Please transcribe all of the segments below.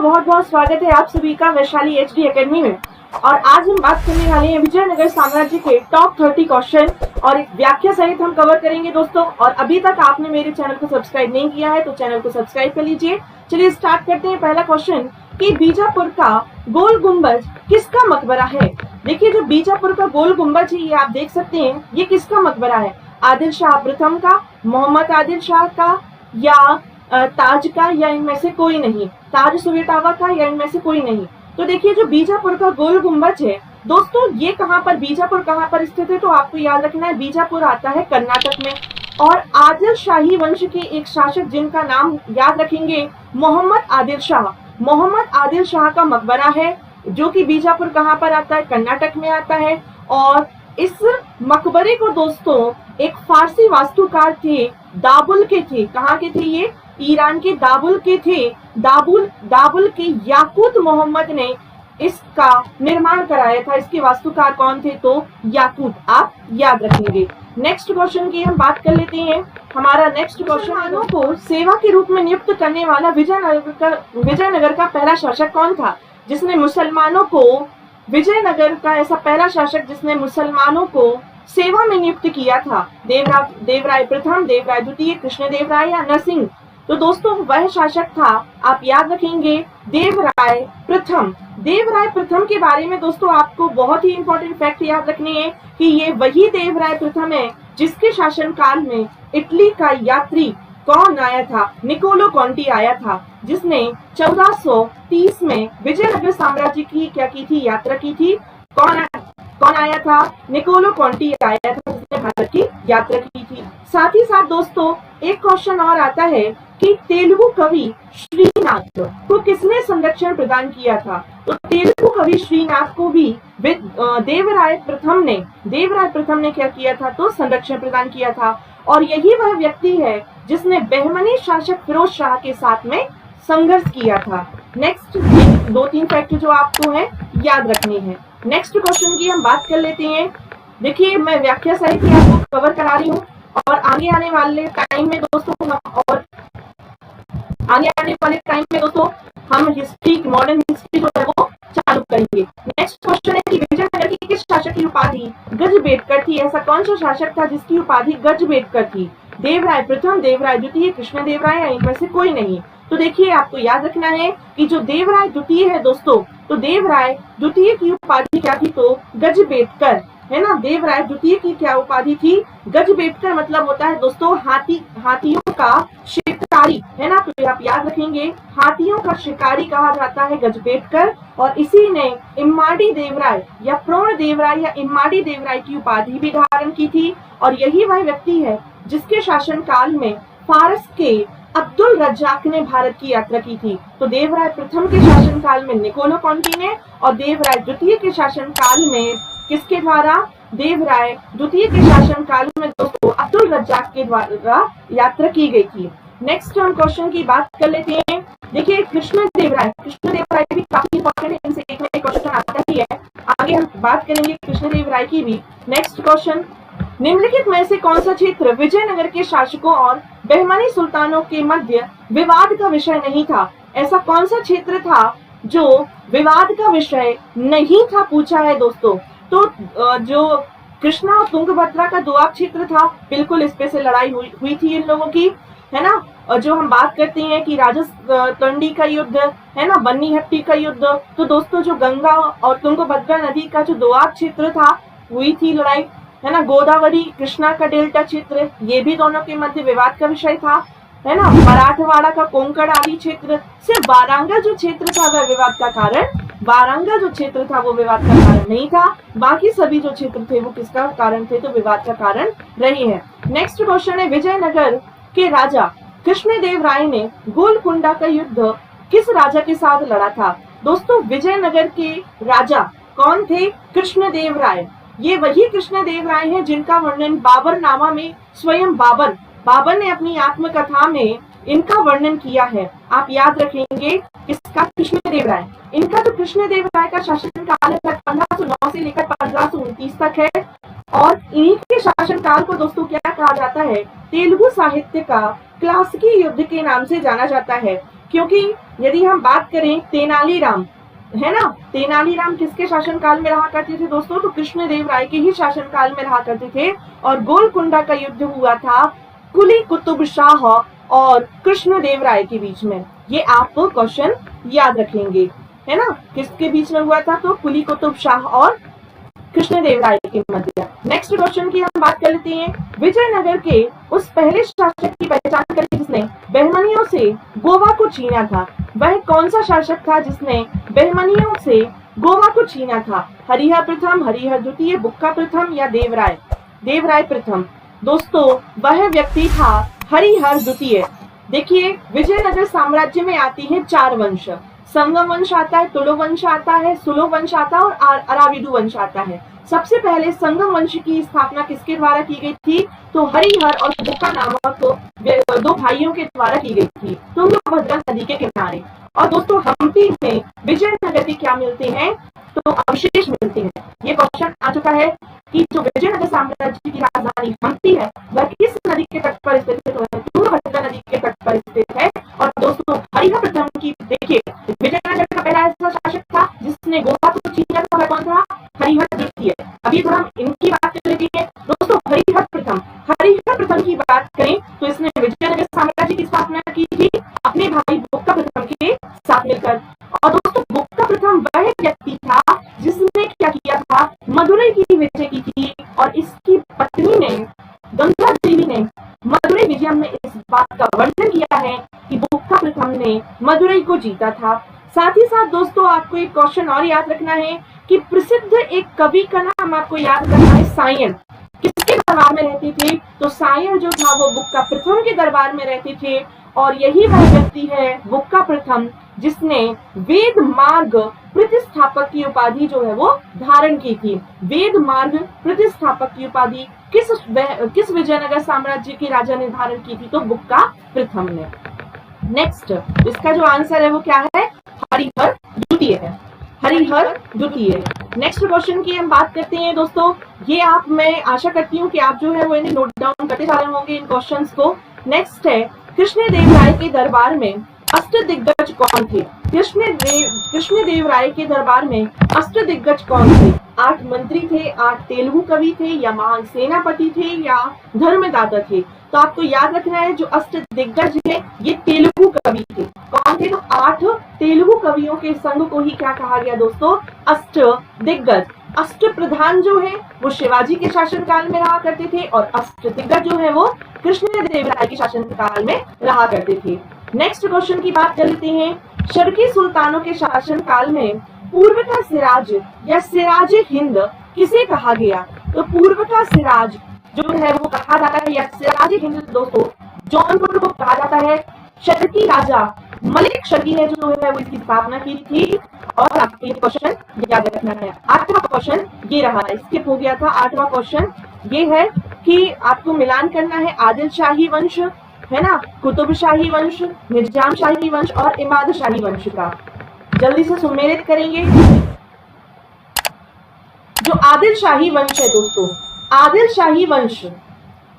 दोस्तों बहुत बहुत स्वागत है आप सभी का वैशाली एचडी एकेडमी में। और आज हम बात करने वाले हैं विजयनगर साम्राज्य के टॉप 30 क्वेश्चन और एक व्याख्या सहित हम कवर करेंगे दोस्तों। और अभी तक आपने मेरे चैनल को सब्सक्राइब नहीं किया है तो चैनल को सब्सक्राइब कर लीजिए। चलिए स्टार्ट करते हैं। पहला क्वेश्चन कि बीजापुर का गोल गुंबज किसका मकबरा है। देखिए जो बीजापुर का गोल गुंबज है ये आप देख सकते हैं, ये किसका मकबरा है? आदिल शाह प्रथम का, मोहम्मद आदिल शाह का, या ताज का, या इनमें से कोई नहीं। ताज सुवेटावा का या इनमें से कोई नहीं। तो देखिए जो बीजापुर का गोल गुंबज है दोस्तों, ये कहाँ पर, बीजापुर कहाँ पर स्थित है? तो आपको याद रखना है बीजापुर आता है कर्नाटक में। और आदिल शाही वंश के एक शासक जिनका नाम याद रखेंगे मोहम्मद आदिल शाह। मोहम्मद आदिल शाह का मकबरा है जो कि बीजापुर कहाँ पर आता है? कर्नाटक में आता है। और इस मकबरे को दोस्तों एक फारसी वास्तुकार थे, दाबुल के थे। कहाँ के थे ये? ईरान के दाबुल के थे। दाबुल के याकूत मोहम्मद ने इसका निर्माण कराया था। इसके वास्तुकार कौन थे? तो याकूत, आप याद रखेंगे। नेक्स्ट क्वेश्चन की हम बात कर लेते हैं। हमारा नेक्स्ट क्वेश्चन को सेवा के रूप में नियुक्त करने वाला विजयनगर का पहला शासक कौन था जिसने मुसलमानों को, विजयनगर का ऐसा पहला शासक जिसने मुसलमानों को सेवा में नियुक्त किया था? देवराय प्रथम, देवराय द्वितीय, कृष्णदेवराय या नरसिंह? तो दोस्तों वह शासक था, आप याद रखेंगे, देवराय प्रथम। देवराय प्रथम के बारे में दोस्तों आपको बहुत ही इंपॉर्टेंट फैक्ट याद रखने हैं कि ये वही देवराय प्रथम है जिसके शासनकाल में इटली का यात्री कौन आया था? निकोलो कॉन्टी आया था, जिसने 1430 में विजयनगर साम्राज्य की क्या की थी? यात्रा की थी। कौन आया था? निकोलो कॉन्टी आया था जिसने भारत की यात्रा की थी। साथ ही साथ दोस्तों एक क्वेश्चन और आता है कि तेलुगु कवि श्रीनाथ को किसने संरक्षण प्रदान किया था? तो तेलुगु कवि श्रीनाथ को भी देवराय प्रथम ने क्या किया था? तो संरक्षण प्रदान किया था। और यही वह व्यक्ति है जिसने बहमनी शासक फिरोज शाह के साथ में संघर्ष किया था। नेक्स्ट 2-3 फैक्ट जो आपको है याद रखने हैं। नेक्स्ट क्वेश्चन की हम बात कर लेते हैं। देखिए मैं व्याख्या सहित आपको कवर करा रही हूँ और आगे आने वाले टाइम में दोस्तों हम हिस्ट्री, मॉडर्न हिस्ट्री जो है वो चालू करेंगे। नेक्स्ट क्वेश्चन है कि विजयनगर की किस शासक की उपाधि गजबेटकर थी? ऐसा कौन सा शासक था जिसकी उपाधि गजबेटकर थी? देवराय प्रथम, देवराय द्वितीय, कृष्णदेवराय या इनमें से कोई नहीं? तो देखिए आपको याद रखना है कि जो देवराय द्वितीय है दोस्तों, तो देवराय द्वितीय की उपाधि क्या थी? तो गजबेटकर, है ना। देवराय द्वितीय की क्या उपाधि थी? गजबेटकर मतलब होता है दोस्तों हाथियों का शिकारी, है ना। तो आप याद रखेंगे हाथियों का शिकारी कहा जाता है गजबेटकर। और इसी ने इम्माडी देवराय या प्रोण देवराय या इम्माडी देवराय की उपाधि भी धारण की थी। और यही वह व्यक्ति है जिसके शासनकाल में फारस के अब्दुल रज्जाक ने भारत की यात्रा की थी। तो देवराय प्रथम के शासनकाल में निकोलो कॉन्टी ने, और देवराय द्वितीय के शासनकाल में किसके द्वारा? देवराय द्वितीय के शासनकाल में दोस्तों अब्दुल रज्जाक के द्वारा यात्रा की गई थी। नेक्स्ट हम क्वेश्चन की बात कर लेते हैं। देखिए कृष्णदेवराय भी काफी इंपॉर्टेंट है, इनसे एक क्वेश्चन आता ही है। आगे हम बात करेंगे कृष्णदेवराय की भी। नेक्स्ट क्वेश्चन, निम्नलिखित में से कौन सा क्षेत्र विजयनगर के शासकों और बहमनी सुल्तानों के मध्य विवाद का विषय नहीं था? ऐसा कौन सा क्षेत्र था जो विवाद का विषय नहीं था, पूछा है दोस्तों। तो जो कृष्णा और तुंगभद्रा का दोआब क्षेत्र था, बिल्कुल इस पे से लड़ाई हुई थी इन लोगों की, है ना। और जो हम बात करते हैं कि राजस्थंडी का युद्ध, है ना, बन्नीहट्टी का युद्ध, तो दोस्तों जो गंगा और तुंगभद्रा नदी का जो दोआब क्षेत्र था हुई थी लड़ाई, है ना। गोदावरी कृष्णा का डेल्टा क्षेत्र, ये भी दोनों के मध्य विवाद का विषय था, है ना। मराठवाड़ा का कोंकण आदि क्षेत्र, सिर्फ वारंगल जो क्षेत्र था वह विवाद का कारण, वारंगल जो क्षेत्र था वो विवाद का कारण नहीं था। बाकी सभी जो क्षेत्र थे वो किसका कारण थे? तो विवाद का कारण रहे हैं। नेक्स्ट क्वेश्चन है, विजयनगर के राजा कृष्णदेवराय ने गोलकुंडा का युद्ध किस राजा के साथ लड़ा था? दोस्तों विजयनगर के राजा कौन थे? कृष्णदेवराय। ये वही कृष्णदेवराय हैं जिनका वर्णन बाबरनामा में स्वयं बाबर ने अपनी आत्मकथा में इनका वर्णन किया है। आप याद रखेंगे किसका? कृष्णदेवराय। इनका तो कृष्णदेवराय का शासनकाल 1509 से लेकर 1529 तक है। और इन्हीं के शासनकाल को दोस्तों क्या कहा जाता है? तेलुगु साहित्य का क्लासिकी युद्ध के नाम से जाना जाता है। क्योंकि यदि हम बात करें तेनालीराम, है ना, तेनालीराम किसके शासनकाल में रहा करते थे दोस्तों? तो कृष्णदेव राय के ही शासनकाल में रहा करते थे। और गोलकुंडा का युद्ध हुआ था कुली कुतुब शाह और कृष्णदेव राय के बीच में। ये आप क्वेश्चन याद रखेंगे, है ना, किसके बीच में हुआ था? तो कुली कुतुब शाह और कृष्णदेव राय के मध्य। नेक्स्ट क्वेश्चन की हम बात कर लेते हैं। विजयनगर के उस पहले शासक की पहचान करें जिसने बहमनियों से गोवा को छीना था। वह कौन सा शासक था जिसने बहमनियों से गोवा को छीना था? हरिहर प्रथम, हरिहर द्वितीय, बुक्का प्रथम या देवराय? देवराय प्रथम। दोस्तों वह व्यक्ति था हरिहर द्वितीय। देखिए विजयनगर साम्राज्य में आती है 4 वंश। संगम वंश आता है, तुलु वंश आता है, सुलो वंश आता है और अराविडु वंश आता है। सबसे पहले संगम वंश की स्थापना किसके द्वारा की गई थी? तो हरिहर और बुक्का नामक 2 भाइयों के द्वारा की गई थी, तुंगभद्रा नदी के किनारे। और दोस्तों हम्पी में विजयनगर के क्या मिलते हैं? तो अवशेष मिलते हैं। ये क्वेश्चन आ चुका है कि जो विजयनगर साम्राज्य की राजधानी हम्पी है वह किस नदी के तट पर स्थित है? तो तुंगभद्रा नदी के तट पर स्थित है। और दोस्तों हरिहर प्रथम की देखिए विजयनगर का पहला ऐसा शासक था जिसने गोवा को छीना था, कौन था? हरिहर द्वितीय। अभी थोड़ा हम इनकी बात कर लेते हैं। दोस्तों हरिहर प्रथम की बात करें तो इसने विजयनगर साम्राज्य की स्थापना की थी अपने भाई बुक्का प्रथम के साथ मिलकर। और दोस्तों बुक्का प्रथम वह व्यक्ति था जिसने क्या किया था? मदुरई की विजय की थी। और इसकी पत्नी ने गंगा देवी ने मदुरई विजय में इस बात का वर्णन किया है कि बुक्का प्रथम ने मदुरई को जीता था। साथ ही साथ दोस्तों आपको एक क्वेश्चन और याद रखना है कि प्रसिद्ध एक कवि का नाम आपको याद रखना है, सायन। किसके दरबार में रहते थे? तो सायन जो था वो बुक्का प्रथम के दरबार में रहते थे। और यही वह व्यक्ति है बुक्का प्रथम जिसने वेद मार्ग प्रतिष्ठापक की उपाधि जो है वो धारण की थी। वेद मार्ग प्रतिष्ठापक की उपाधि किस विजयनगर साम्राज्य के राजा ने धारण की थी? तो बुक्का प्रथम ने। नेक्स्ट इसका जो आंसर है वो क्या है? हरिहर द्वितीय है, हरिहर द्वितीय। नेक्स्ट क्वेश्चन की हम बात करते हैं दोस्तों। ये आप, मैं आशा करती हूँ कि आप जो है वो इन्हें नोट डाउन करते जा रहे होंगे इन क्वेश्चंस को। नेक्स्ट है कृष्णदेव राय के दरबार में अष्टदिग्गज कौन थे? कृष्णदेव राय के दरबार में अष्टदिग्गज कौन थे? 8 मंत्री थे, 8 तेलुगु कवि थे, या महान सेनापति थे, या धर्मदाता थे? तो आपको याद रखना है जो अष्टदिग्गज है ये तेलुगु कवि थे। कौन थे? तो 8 तेलुगु कवियों के संघ को ही क्या कहा गया दोस्तों? अष्टदिग्गज। अष्ट प्रधान जो है वो शिवाजी के शासनकाल में रहा करते थे और अष्टदिग्गज जो है वो कृष्णदेव राय के शासनकाल में रहा करते थे। नेक्स्ट क्वेश्चन की बात कर लेते हैं। शर्की सुल्तानों के शासनकाल में पूर्व का सिराज या सिराज हिंद किसे कहा गया? तो पूर्व का सिराज जो है वो कहा जाता है, या सिराज हिंद दोस्तों जौनपुर को कहा जाता है। शर्की राजा मलिक शर्की ने जो है वो इसकी स्थापना की थी। और आपको ये क्वेश्चन याद रखना है। 8वां क्वेश्चन ये रहा, स्किप हो गया था। 8वां क्वेश्चन ये है कि आपको मिलान करना है आदिल शाही वंश, है ना, कुतुब शाही वंश, निजाम शाही वंश और इमाद शाही वंश का। जल्दी से सुमेलित करेंगे। जो आदिल शाही वंश है दोस्तों, आदिल शाही वंश,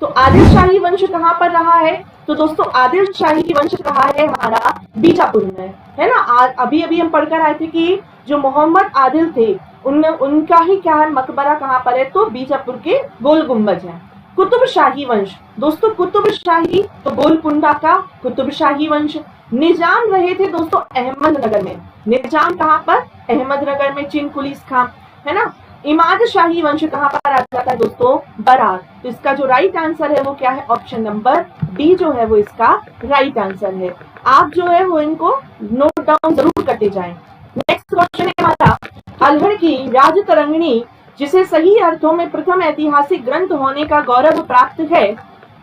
तो आदिल शाही वंश कहाँ पर रहा है? तो दोस्तों आदिल शाही वंश रहा है हमारा बीजापुर में, है ना। अभी अभी हम पढ़कर आए थे कि जो मोहम्मद आदिल थे उनका ही क्या है मकबरा कहाँ पर है? तो बीजापुर के गोल गुम्बज है। कुतुब शाही वंश दोस्तों, कुतुब शाही तो गोलकुंडा का कुतुब शाही वंश। निजाम रहे थे दोस्तों अहमदनगर में। निजाम कहाँ पर? अहमदनगर में, चिनकुलीस खां, है ना। इमाद शाही वंश कहाँ पर आ जाता है दोस्तों? बरार। तो इसका जो राइट आंसर है वो क्या है? ऑप्शन नंबर डी जो है वो इसका राइट आंसर है। आप जो है वो इनको नोट डाउन जरूर करते जाएं। नेक्स्ट क्वेश्चन है हमारा, अलहड़ की राजतरंगिणी जिसे सही अर्थों में प्रथम ऐतिहासिक ग्रंथ होने का गौरव प्राप्त है,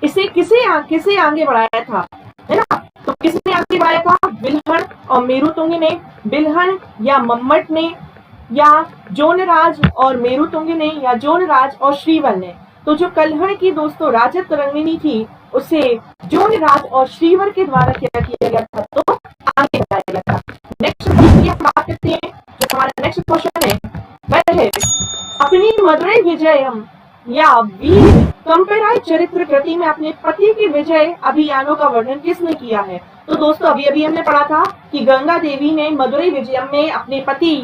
इसे किसे आगे बढ़ाया था, है ना। तो किसने आगे बढ़ाया था? बिल्हण और मेरुतुंग ने। बिल्हण या मम्मट ने, या जोनराज और मेरुतुंग ने, या जोनराज और श्रीवल ने। तो जो कल्हड़ की दोस्तों राजतरंगिणी थी उसे जोनराज और श्रीवर के द्वारा क्या किया गया था? तो आगे बढ़ाया गया था। नेक्स्ट बात करते हैं, जो हमारा नेक्स्ट क्वेश्चन है वह है अपनी मदुरई विजयम या वीर कंपेराय चरित्र कृति में अपने पति की विजय अभियानों का वर्णन किसने किया है? तो दोस्तों अभी अभी हमने पढ़ा था कि गंगा देवी ने मदुरई विजयम में अपने पति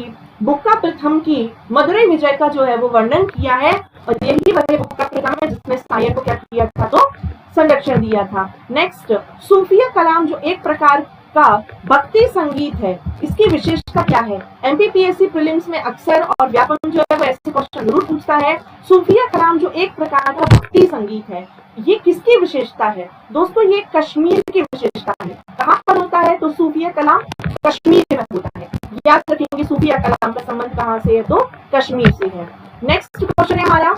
बुक्का प्रथम की मदुरई विजय का जो है वो वर्णन किया है, और यही वह बुक्का प्रथम है जिसने सायर को क्या किया था, तो संरक्षण दिया था। नेक्स्ट, सूफिया कलाम जो एक प्रकार का भक्ति संगीत है, इसकी विशेषता क्या है? एमपीपीएससी प्रीलिम्स में अक्सर और व्यापक जो है वो ऐसे क्वेश्चन जरूर पूछता है। सूफिया कलाम जो एक प्रकार का भक्ति संगीत है, ये किसकी विशेषता है? दोस्तों ये कश्मीर की विशेषता है। कहाँ पर होता है? तो सूफिया कलाम कश्मीर में होता है। याद रखेंगे सूफिया कलाम का संबंध कहाँ से है, तो कश्मीर से है। नेक्स्ट क्वेश्चन है हमारा,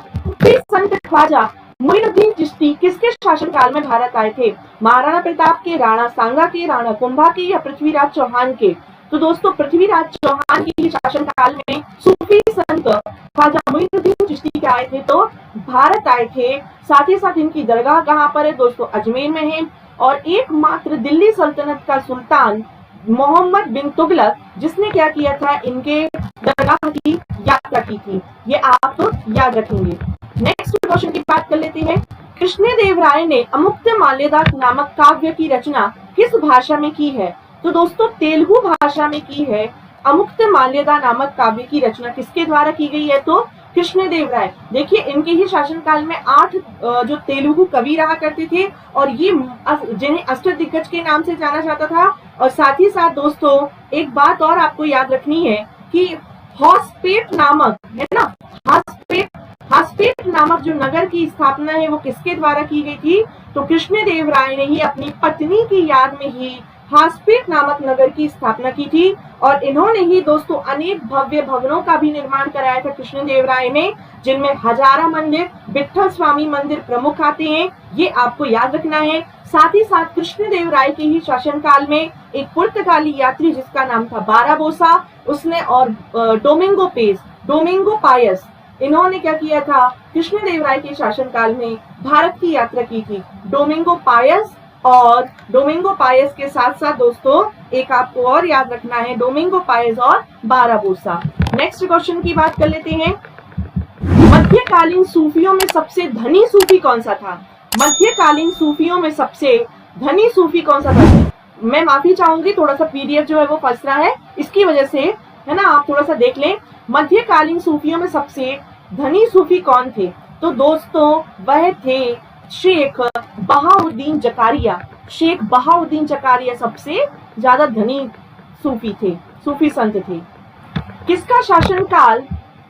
संत ख्वाजा मोइनुद्दीन चिश्ती किसके शासनकाल में भारत आए थे? महाराणा प्रताप के, राणा सांगा के, राणा कुंभा के, या पृथ्वीराज चौहान के? तो दोस्तों पृथ्वीराज चौहान के शासनकाल में सूफी संत ख्वाजा मोइनुद्दीन चिश्ती आए थे, तो भारत आए थे। साथ ही साथ इनकी दरगाह कहाँ पर है दोस्तों? अजमेर में है। और एकमात्र दिल्ली सल्तनत का सुल्तान मोहम्मद बिन तुगलक, जिसने क्या किया था, इनके दरगाह की यात्रा की थी। ये आप तो याद रखेंगे। नेक्स्ट क्वेश्चन की बात कर लेते हैं। कृष्णदेव राय ने अमुक्तमाल्यदा नामक काव्य की रचना किस भाषा में की है? तो दोस्तों तेलुगु भाषा में की है। अमुक्तमाल्यदा नामक काव्य की रचना किसके द्वारा की गई है? तो कृष्णदेव राय। देखिए इनके ही शासनकाल में 8 जो तेलुगु कवि रहा करते थे, और ये जिन्हें अष्टदिग्गज के नाम से जाना जाता था। और साथ ही साथ दोस्तों एक बात और आपको याद रखनी है कि हॉसपेट नामक, है ना, हॉसपेट नामक जो नगर की स्थापना है वो किसके द्वारा की गई थी? तो कृष्णदेव राय ने ही अपनी पत्नी की याद में ही हॉसपेट नामक नगर की स्थापना की थी। और इन्होंने ही दोस्तों अनेक भव्य भवनों का भी निर्माण कराया था कृष्णदेव राय ने, जिनमें हजारा मंदिर, विठल स्वामी मंदिर प्रमुख आते हैं। ये आपको याद रखना है। साथ ही साथ कृष्णदेव राय के ही शासनकाल में एक पुर्तगाली यात्री जिसका नाम था बाराबोसा, उसने, और डोमिंगो पायस, इन्होंने क्या किया था? कृष्णदेव राय के शासनकाल में भारत की यात्रा की थी। डोमिंगो पायस के साथ साथ दोस्तों एक आपको और याद रखना है, डोमिंगो पायस और बाराबोसा। नेक्स्ट क्वेश्चन की बात कर लेते हैं। मध्यकालीन सूफियों में सबसे धनी सूफी कौन सा था? मध्यकालीन सूफियों में सबसे धनी सूफी कौन सा था? मैं माफी चाहूंगी, थोड़ा सा पीडीएफ जो है वो फंस रहा है, इसकी वजह से, है ना, आप थोड़ा सा देख लें। मध्यकालीन सूफियों में सबसे धनी सूफी कौन थे? तो दोस्तों वह थे शेख बहाउद्दीन जकारिया। शेख बहाउद्दीन जकारिया सबसे ज्यादा धनी सूफी थे, सूफी संत थे। किसका शासनकाल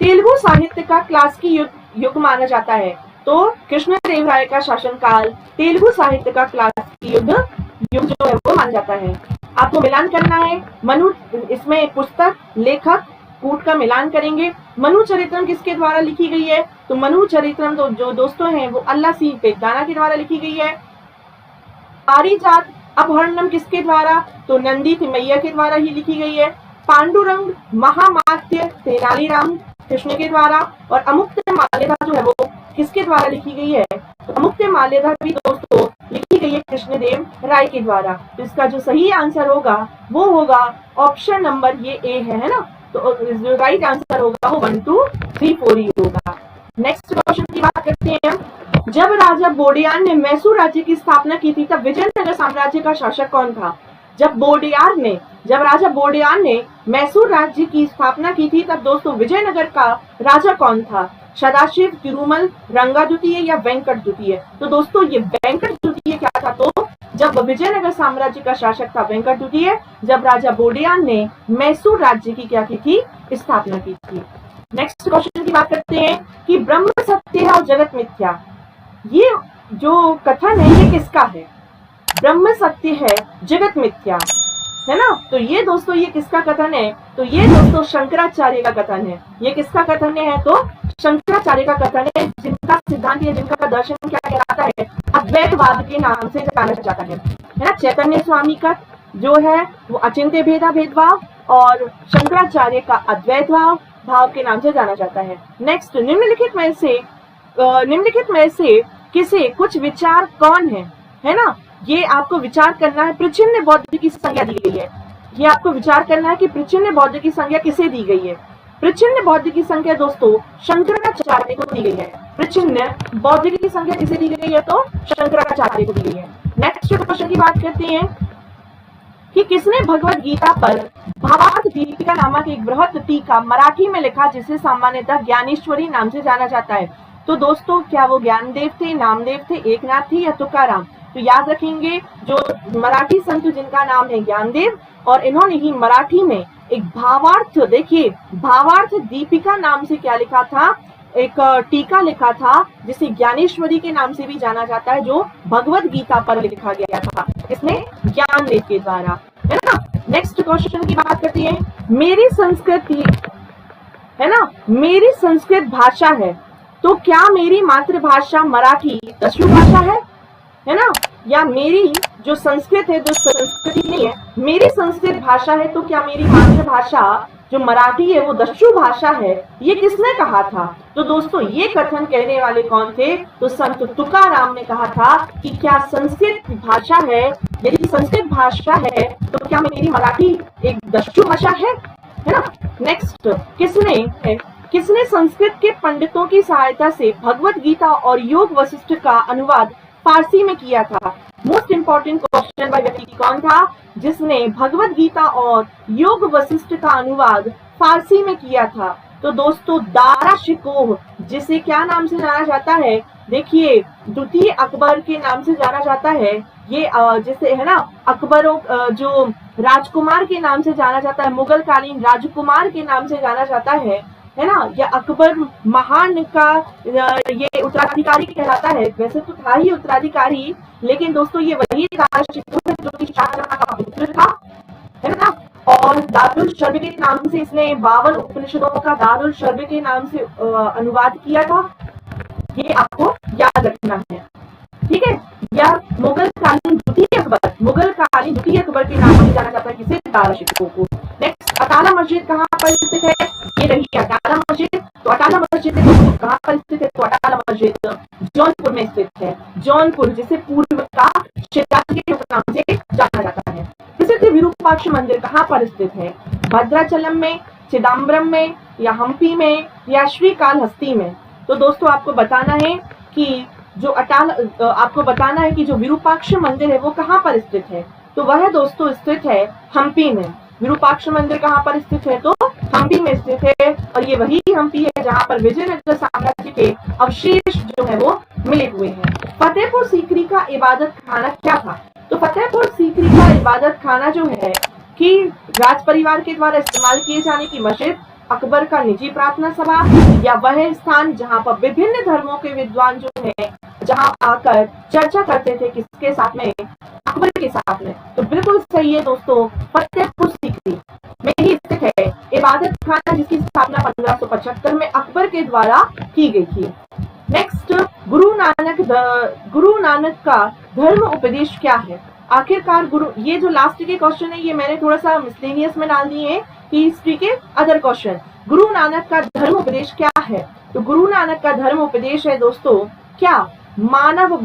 तेलुगु साहित्य का क्लासिकी युग माना जाता है? तो कृष्णदेव राय का शासनकाल तेलुगु साहित्य का क्लासिकी युग जो है वो माना जाता है। आपको मिलान करना है। मनु, इसमें पुस्तक, लेखक, कूट का मिलान करेंगे। मनु चरित्रम किसके द्वारा लिखी गई है? तो मनु चरित्रम तो जो दोस्तों हैं वो अल्लाह सिंह पेदाना के द्वारा लिखी गई है। पारिजात अपहरणम किसके द्वारा? तो नंदी तिमैया के द्वारा ही लिखी गई है। पांडुरंग महामात्य तेनालीराम कृष्ण के द्वारा। और अमुक्तमाल्यदा जो है वो किसके द्वारा लिखी गई है? तो अमुक्तमाल्यदा भी दोस्तों लिखी गई है कृष्णदेव राय के द्वारा। तो इसका जो सही आंसर होगा वो होगा ऑप्शन नंबर ये ए है ना। तो जो राइट आंसर होगा वो 1 2 3 4 ही होगा। नेक्स्ट क्वेश्चन की बात करते हैं हम। जब राजा बोडियान ने मैसूर राज्य की स्थापना की थी तब विजयनगर साम्राज्य का शासक कौन था? जब राजा बोडियान ने मैसूर राज्य की स्थापना की थी तब दोस्तों विजयनगर का राजा कौन था? सदाशिव, तिरुमल, रंगा द्वितीय या वेंकट द्वितीय? तो दोस्तों ये वेंकट द्वितीय क्या था? तो जब विजयनगर साम्राज्य का शासक था वेंकट द्वितीय, जब राजा बोडियान ने मैसूर राज्य की क्या की थी? स्थापना की थी। नेक्स्ट क्वेश्चन की बात करते हैं कि ब्रह्म सत्य है और जगत मिथ्या, ये जो कथन है ये किसका है? ब्रह्म सत्य है, जगत मिथ्या, है ना। तो ये दोस्तों ये किसका कथन है? तो ये दोस्तों शंकराचार्य का कथन है। ये किसका कथन है? तो शंकराचार्य का कथन है, जिनका सिद्धांत या जिनका दर्शन क्या कहलाता है? अद्वैतवाद के नाम से जाना जाता है ना। चैतन्य स्वामी का जो है वो अचिंत्य भेदभाव और शंकराचार्य का अद्वैत भाव के नाम से जाना जाता है। नेक्स्ट, निम्नलिखित में से किसे कुछ विचार कौन है ना। ये आपको विचार करना है। प्रचिन्न बौद्ध की संज्ञा दी गई है। ये आपको विचार करना है कि प्रचिन्न बौद्ध की संज्ञा किसे दी गई है। प्रचिन्न बौद्ध की संज्ञा दोस्तों शंकराचार्य को दी गई है। प्रचिन्न बौद्ध की संज्ञा किसे दी गई है? तो शंकराचार्य को दी गई है। नेक्स्ट क्वेश्चन की बात करते हैं। कि किसने भगवत गीता पर भावार्थ दीपिका नामक एक बृहत टीका मराठी में लिखा, जिसे सामान्यतः ज्ञानेश्वरी नाम से जाना जाता है। तो दोस्तों, क्या वो ज्ञानदेव थे, नामदेव थे, एकनाथ थी या तुकाराम? तो याद रखेंगे, जो मराठी संत जिनका नाम है ज्ञानदेव, और इन्होंने ही मराठी में एक भावार्थ, देखिए भावार्थ दीपिका नाम से क्या लिखा था, एक टीका लिखा था, जिसे ज्ञानेश्वरी के नाम से भी जाना जाता है, जो भगवत गीता पर लिखा गया था, इसमें ज्ञानदेव के द्वारा, है ना। नेक्स्ट क्वेश्चन की बात करते हैं। मेरी संस्कृति, है ना, मेरी संस्कृत भाषा है, तो क्या मेरी मातृभाषा मराठी दस्यु भाषा है ना, या मेरी जो संस्कृत है, जो संस्कृति नहीं है, मेरी संस्कृत भाषा है, तो क्या मेरी मातृभाषा जो मराठी है वो दस्यु भाषा है? ये किसने कहा था? तो दोस्तों, ये कथन कहने वाले कौन थे? तो संत तुकाराम ने कहा था कि क्या संस्कृत भाषा है, यदि संस्कृत भाषा है तो क्या मेरी मराठी एक दस्यु भाषा है ना। नेक्स्ट, किसने संस्कृत के पंडितों की सहायता से भगवत गीता और योग वशिष्ठ का अनुवाद फारसी में किया था? मोस्ट इंपॉर्टेंट क्वेश्चन, वह व्यक्ति कौन था जिसने भगवत गीता और योग वशिष्ठ का अनुवाद फारसी में किया था? तो दोस्तों, दारा शिकोह, जिसे क्या नाम से जाना जाता है? देखिए, द्वितीय अकबर के नाम से जाना जाता है। ये जैसे है ना, अकबरों जो राजकुमार के नाम से जाना जाता है, मुगल कालीन राजकुमार के नाम से जाना जाता है ना। या अकबर महान का ये उत्तराधिकारी कहलाता है। वैसे तो था ही उत्तराधिकारी, लेकिन दोस्तों ये वही दारा शिकोह जो कि शाहजहां का पुत्र था, है ना। और दारुल शर्ब के नाम से इसने 52 उपनिषदों का दारुल शर्ब के नाम से अनुवाद किया था। ये आपको याद रखना है, ठीक है। या मुगल कालीन द्वितीय अकबर के नाम से जाना जाता है किसे? दारा शिकोह को। नेक्स्ट, अटाला मस्जिद कहाँ पर स्थित है? ये रही अटाला मस्जिद। तो अटाला मस्जिद कहाँ पर स्थित है? तो अटाला मस्जिद जौनपुर में स्थित है। जौनपुर, जिसे पूर्व का शिवरात्रि के नाम से जाना जाता है। प्रसिद्ध विरूपाक्ष मंदिर कहाँ पर स्थित है? भद्राचलम में, चिदम्बरम में, या हम्पी में, या श्रीकालहस्ती में? तो दोस्तों, आपको बताना है कि जो विरूपाक्ष मंदिर है वो कहाँ पर स्थित है? तो वह दोस्तों स्थित है हम्पी में। विरूपाक्ष मंदिर कहाँ पर स्थित है? तो हम्पी में स्थित है। और ये वही हम्पी है जहाँ पर विजयनगर साम्राज्य के अवशेष जो है वो मिले हुए हैं। फतेहपुर सीकरी का इबादत खाना क्या था? तो फतेहपुर सीकरी का इबादत खाना जो है कि राज परिवार के द्वारा इस्तेमाल किए जाने की मस्जिद, अकबर का निजी प्रार्थना सभा, या वह स्थान जहाँ पर विभिन्न धर्मों के विद्वान जो है जहाँ आकर चर्चा करते थे, किसके साथ में? अकबर के साथ में। तो बिल्कुल सही है दोस्तों, फतेहपुर सीकरी में ही स्थित है इबादत खाना, जिसकी स्थापना 1575 में अकबर के द्वारा की गई थी। नेक्स्ट, गुरु नानक का धर्म उपदेश क्या है? आखिरकार ये जो लास्ट के क्वेश्चन है, ये मैंने थोड़ा सा मिसलेनियस में डाल दिए हैं कि हिस्ट्री के अदर क्वेश्चन। गुरु नानक का धर्म उपदेश क्या है? तो गुरु नानक का धर्म उपदेश है दोस्तों क्या? मानव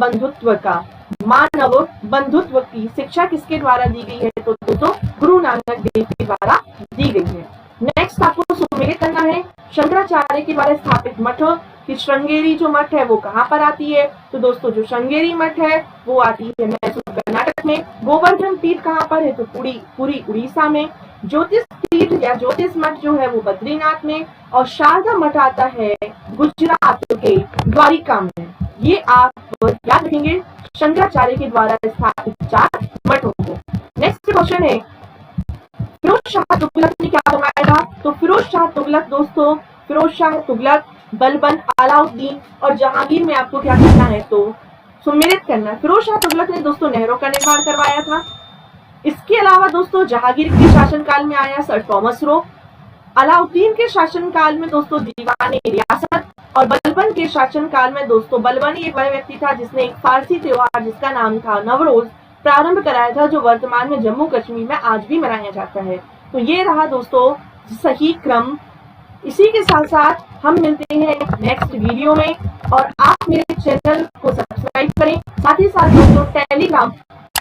बंधुत्व की शिक्षा किसके द्वारा दी गई है? तो दोस्तों गुरु नानक देव के द्वारा दी गई है। नेक्स्ट आपको सुमेलित करना है शंकराचार्य के द्वारा स्थापित मठ कि श्रृंगेरी जो मठ है वो कहाँ पर आती है? तो दोस्तों जो श्रृंगेरी मठ है वो आती है मैसूर कर्नाटक में। गोवर्धन पीठ कहाँ पर है? तो पूरी उड़ीसा में। ज्योतिष पीठ या ज्योतिष मठ जो है वो बद्रीनाथ में। और शारदा मठ आता है गुजरात के द्वारिका में। ये आप याद रखेंगे शंकराचार्य के द्वारा स्थापित 4 मठों को। नेक्स्ट क्वेश्चन है फिरोज शाह तुगलक ने क्या बनवाया था? तो फिरोज शाह तुगलक दोस्तों, फिरोज शाह तुगलक, बलबन, अलाउद्दीन और जहांगीर में आपको क्या करना है? तो सुमेलित करना है। फिरोज शाह तुगलक ने दोस्तों नहरों का निर्माण करवाया था। इसके अलावा दोस्तों जहांगीर के शासनकाल में आया सर थॉमस रो। अलाउद्दीन के शासनकाल में दोस्तों दीवाने रियासत। और बलबन के शासनकाल में दोस्तों, बलबन एक वह व्यक्ति था जिसने एक फारसी त्योहार जिसका नाम था नवरोज प्रारंभ कराया था, जो वर्तमान में जम्मू कश्मीर में आज भी मनाया जाता है। तो ये रहा दोस्तों सही क्रम। इसी के साथ साथ हम मिलते हैं नेक्स्ट वीडियो में, और आप मेरे चैनल को सब्सक्राइब करें। साथ ही साथ दोस्तों टेलीग्राम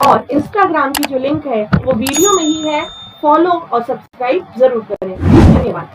और इंस्टाग्राम की जो लिंक है वो वीडियो में ही है, फॉलो और सब्सक्राइब जरूर करें। धन्यवाद।